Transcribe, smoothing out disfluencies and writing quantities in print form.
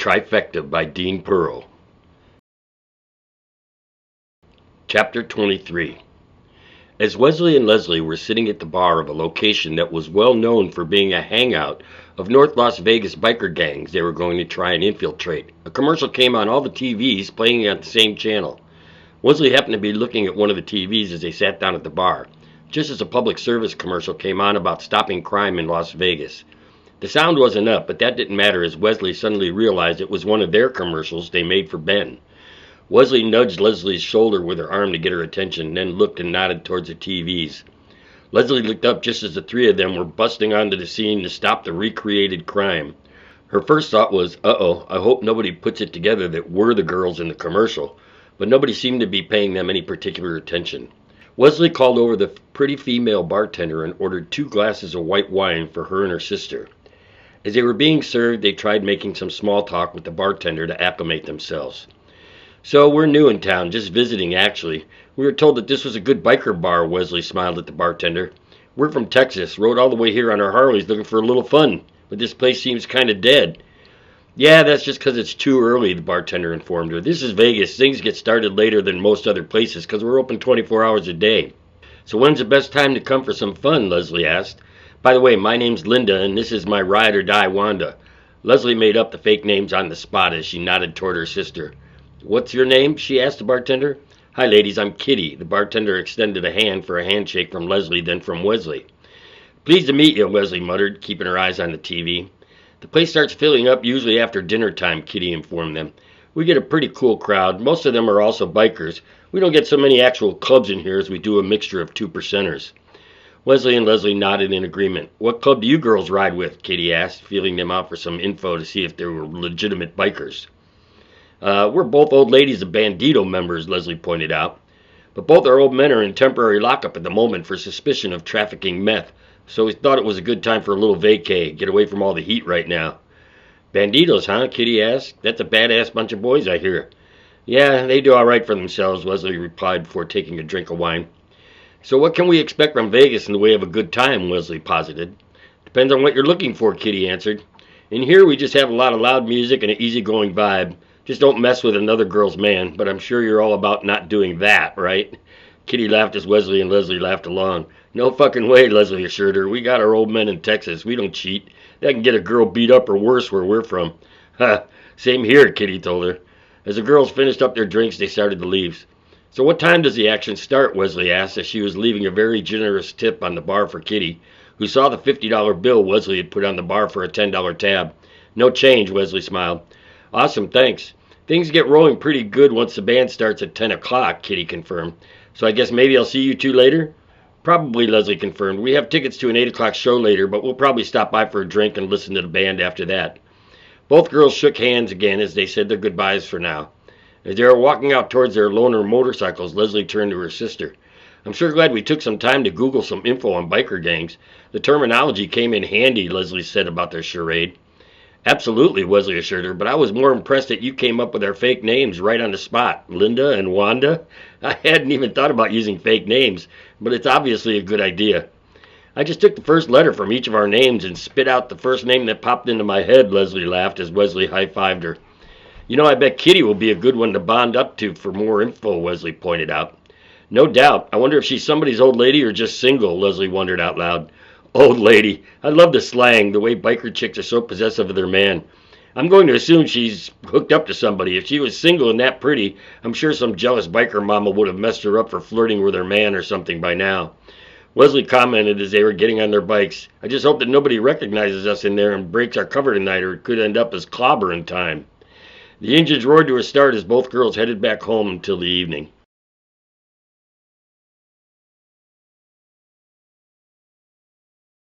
Trifecta by Dean Pearl. Chapter 23. As Wesley and Leslie were sitting at the bar of a location that was well known for being a hangout of North Las Vegas biker gangs they were going to try and infiltrate, a commercial came on all the TVs playing on the same channel. Wesley happened to be looking at one of the TVs as they sat down at the bar, just as a public service commercial came on about stopping crime in Las Vegas. The sound wasn't up, but that didn't matter as Wesley suddenly realized it was one of their commercials they made for Ben. Wesley nudged Leslie's shoulder with her arm to get her attention, then looked and nodded towards the TVs. Leslie looked up just as the three of them were busting onto the scene to stop the recreated crime. Her first thought was, uh-oh, I hope nobody puts it together that we're the girls in the commercial, but nobody seemed to be paying them any particular attention. Wesley called over the pretty female bartender and ordered 2 glasses of white wine for her and her sister. As they were being served, they tried making some small talk with the bartender to acclimate themselves. So we're new in town, just visiting actually. We were told that this was a good biker bar, Wesley smiled at the bartender. We're from Texas, rode all the way here on our Harleys looking for a little fun, but this place seems kind of dead. Yeah, that's just because it's too early, the bartender informed her. This is Vegas. Things get started later than most other places because we're open 24 hours a day. So when's the best time to come for some fun, Leslie asked. By the way, my name's Linda, and this is my ride or die Wanda. Leslie made up the fake names on the spot as she nodded toward her sister. What's your name? She asked the bartender. Hi, ladies, I'm Kitty. The bartender extended a hand for a handshake from Leslie, then from Wesley. Pleased to meet you, Wesley muttered, keeping her eyes on the TV. The place starts filling up usually after dinner time, Kitty informed them. We get a pretty cool crowd. Most of them are also bikers. We don't get so many actual clubs in here as we do a mixture of 2%ers. Wesley and Leslie nodded in agreement. What club do you girls ride with? Kitty asked, feeling them out for some info to see if they were legitimate bikers. We're both old ladies of Bandito members, Leslie pointed out. But both our old men are in temporary lockup at the moment for suspicion of trafficking meth, so we thought it was a good time for a little vacay, get away from all the heat right now. Banditos, huh? Kitty asked. That's a badass bunch of boys, I hear. Yeah, they do all right for themselves, Leslie replied before taking a drink of wine. So what can we expect from Vegas in the way of a good time, Wesley posited. Depends on what you're looking for, Kitty answered. In here we just have a lot of loud music and an easygoing vibe. Just don't mess with another girl's man, but I'm sure you're all about not doing that, right? Kitty laughed as Wesley and Leslie laughed along. No fucking way, Leslie assured her. We got our old men in Texas. We don't cheat. That can get a girl beat up or worse where we're from. Ha, same here, Kitty told her. As the girls finished up their drinks, they started to leave. So what time does the action start, Wesley asked as she was leaving a very generous tip on the bar for Kitty, who saw the $50 bill Wesley had put on the bar for a $10 tab. No change, Wesley smiled. Awesome, thanks. Things get rolling pretty good once the band starts at 10 o'clock, Kitty confirmed. So I guess maybe I'll see you two later? Probably, Leslie confirmed. We have tickets to an 8 o'clock show later, but we'll probably stop by for a drink and listen to the band after that. Both girls shook hands again as they said their goodbyes for now. As they were walking out towards their loaner motorcycles, Leslie turned to her sister. I'm sure glad we took some time to Google some info on biker gangs. The terminology came in handy, Leslie said about their charade. Absolutely, Wesley assured her, but I was more impressed that you came up with our fake names right on the spot. Linda and Wanda? I hadn't even thought about using fake names, but it's obviously a good idea. I just took the first letter from each of our names and spit out the first name that popped into my head, Leslie laughed as Wesley high-fived her. You know, I bet Kitty will be a good one to bond up to for more info, Wesley pointed out. No doubt. I wonder if she's somebody's old lady or just single, Leslie wondered out loud. Old lady. I love the slang, the way biker chicks are so possessive of their man. I'm going to assume she's hooked up to somebody. If she was single and that pretty, I'm sure some jealous biker mama would have messed her up for flirting with her man or something by now. Wesley commented as they were getting on their bikes. I just hope that nobody recognizes us in there and breaks our cover tonight, or it could end up as clobbering time. The engines roared to a start as both girls headed back home until the evening.